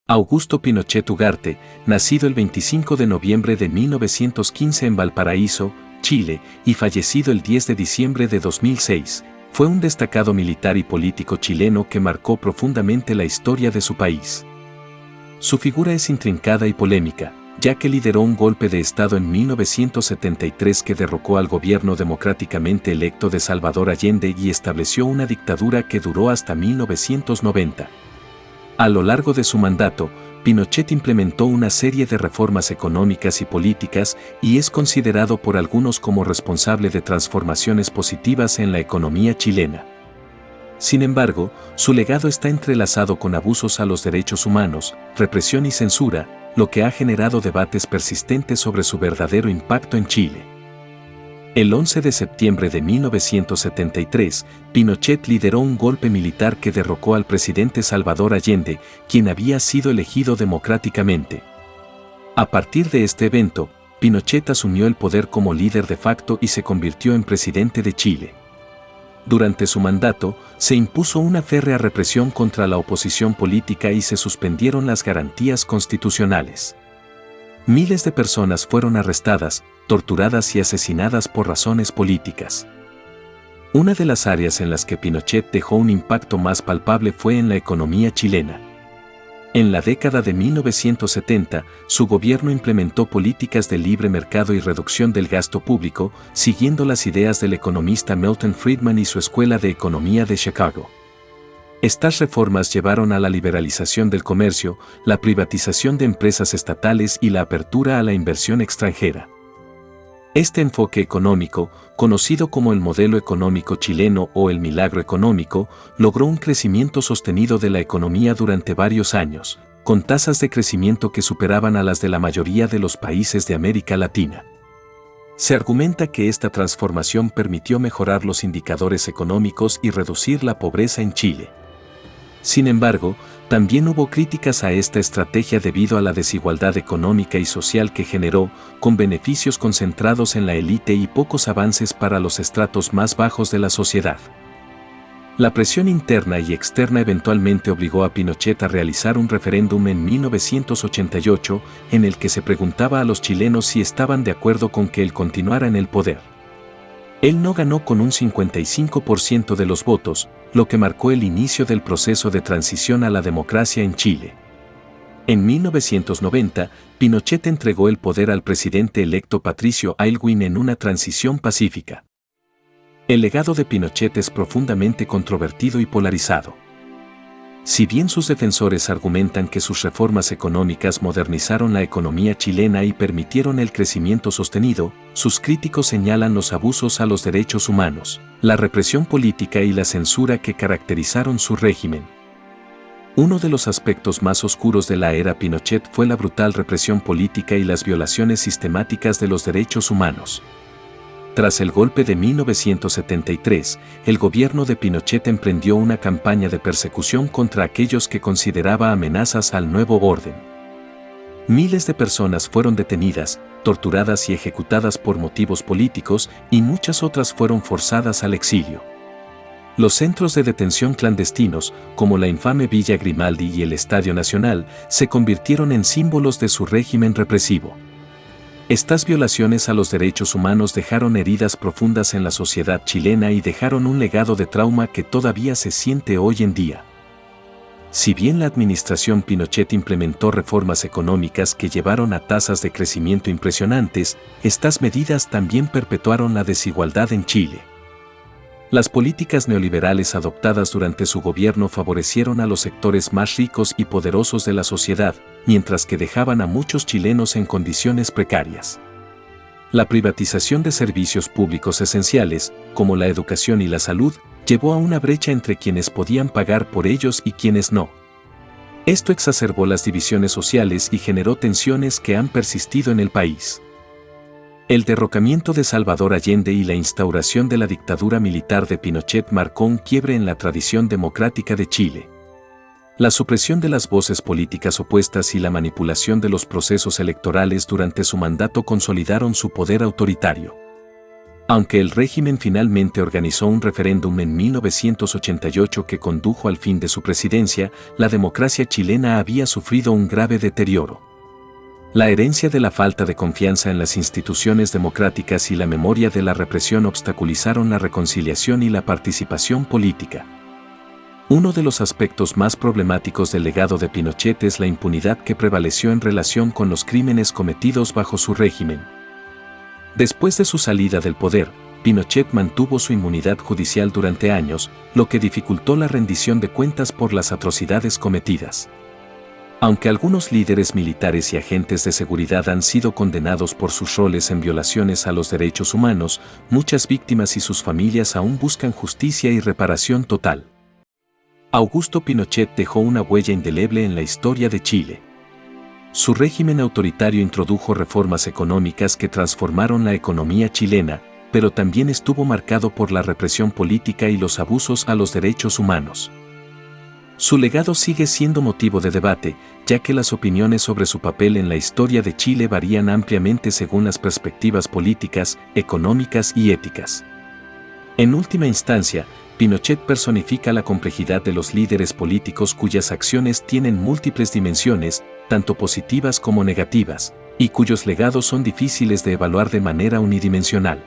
Augusto Pinochet Ugarte, nacido el 25 de noviembre de 1915 en Valparaíso, Chile, y fallecido el 10 de diciembre de 2006, fue un destacado militar y político chileno que marcó profundamente la historia de su país. Su figura es intrincada y polémica, ya que lideró un golpe de Estado en 1973 que derrocó al gobierno democráticamente electo de Salvador Allende y estableció una dictadura que duró hasta 1990. A lo largo de su mandato, Pinochet implementó una serie de reformas económicas y políticas y es considerado por algunos como responsable de transformaciones positivas en la economía chilena. Sin embargo, su legado está entrelazado con abusos a los derechos humanos, represión y censura, lo que ha generado debates persistentes sobre su verdadero impacto en Chile. El 11 de septiembre de 1973, Pinochet lideró un golpe militar que derrocó al presidente Salvador Allende, quien había sido elegido democráticamente. A partir de este evento, Pinochet asumió el poder como líder de facto y se convirtió en presidente de Chile. Durante su mandato, se impuso una férrea represión contra la oposición política y se suspendieron las garantías constitucionales. Miles de personas fueron arrestadas, torturadas y asesinadas por razones políticas. Una de las áreas en las que Pinochet dejó un impacto más palpable fue en la economía chilena. En la década de 1970, su gobierno implementó políticas de libre mercado y reducción del gasto público, siguiendo las ideas del economista Milton Friedman y su Escuela de Economía de Chicago. Estas reformas llevaron a la liberalización del comercio, la privatización de empresas estatales y la apertura a la inversión extranjera. Este enfoque económico, conocido como el modelo económico chileno o el milagro económico, logró un crecimiento sostenido de la economía durante varios años, con tasas de crecimiento que superaban a las de la mayoría de los países de América Latina. Se argumenta que esta transformación permitió mejorar los indicadores económicos y reducir la pobreza en Chile. Sin embargo, también hubo críticas a esta estrategia debido a la desigualdad económica y social que generó, con beneficios concentrados en la élite y pocos avances para los estratos más bajos de la sociedad. La presión interna y externa eventualmente obligó a Pinochet a realizar un referéndum en 1988 en el que se preguntaba a los chilenos si estaban de acuerdo con que él continuara en el poder. Él no ganó con un 55% de los votos, lo que marcó el inicio del proceso de transición a la democracia en Chile. En 1990, Pinochet entregó el poder al presidente electo Patricio Aylwin en una transición pacífica. El legado de Pinochet es profundamente controvertido y polarizado. Si bien sus defensores argumentan que sus reformas económicas modernizaron la economía chilena y permitieron el crecimiento sostenido, sus críticos señalan los abusos a los derechos humanos, la represión política y la censura que caracterizaron su régimen. Uno de los aspectos más oscuros de la era Pinochet fue la brutal represión política y las violaciones sistemáticas de los derechos humanos. Tras el golpe de 1973, el gobierno de Pinochet emprendió una campaña de persecución contra aquellos que consideraba amenazas al nuevo orden. Miles de personas fueron detenidas, torturadas y ejecutadas por motivos políticos y muchas otras fueron forzadas al exilio. Los centros de detención clandestinos, como la infame Villa Grimaldi y el Estadio Nacional, se convirtieron en símbolos de su régimen represivo. Estas violaciones a los derechos humanos dejaron heridas profundas en la sociedad chilena y dejaron un legado de trauma que todavía se siente hoy en día. Si bien la administración Pinochet implementó reformas económicas que llevaron a tasas de crecimiento impresionantes, estas medidas también perpetuaron la desigualdad en Chile. Las políticas neoliberales adoptadas durante su gobierno favorecieron a los sectores más ricos y poderosos de la sociedad, mientras que dejaban a muchos chilenos en condiciones precarias. La privatización de servicios públicos esenciales, como la educación y la salud, llevó a una brecha entre quienes podían pagar por ellos y quienes no. Esto exacerbó las divisiones sociales y generó tensiones que han persistido en el país. El derrocamiento de Salvador Allende y la instauración de la dictadura militar de Pinochet marcó un quiebre en la tradición democrática de Chile. La supresión de las voces políticas opuestas y la manipulación de los procesos electorales durante su mandato consolidaron su poder autoritario. Aunque el régimen finalmente organizó un referéndum en 1988 que condujo al fin de su presidencia, la democracia chilena había sufrido un grave deterioro. La herencia de la falta de confianza en las instituciones democráticas y la memoria de la represión obstaculizaron la reconciliación y la participación política. Uno de los aspectos más problemáticos del legado de Pinochet es la impunidad que prevaleció en relación con los crímenes cometidos bajo su régimen. Después de su salida del poder, Pinochet mantuvo su inmunidad judicial durante años, lo que dificultó la rendición de cuentas por las atrocidades cometidas. Aunque algunos líderes militares y agentes de seguridad han sido condenados por sus roles en violaciones a los derechos humanos, muchas víctimas y sus familias aún buscan justicia y reparación total. Augusto Pinochet dejó una huella indeleble en la historia de Chile. Su régimen autoritario introdujo reformas económicas que transformaron la economía chilena, pero también estuvo marcado por la represión política y los abusos a los derechos humanos. Su legado sigue siendo motivo de debate, ya que las opiniones sobre su papel en la historia de Chile varían ampliamente según las perspectivas políticas, económicas y éticas. En última instancia, Pinochet personifica la complejidad de los líderes políticos cuyas acciones tienen múltiples dimensiones, tanto positivas como negativas, y cuyos legados son difíciles de evaluar de manera unidimensional.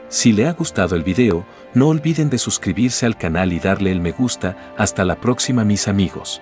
Si le ha gustado el video, no olviden de suscribirse al canal y darle el me gusta. Hasta la próxima, mis amigos.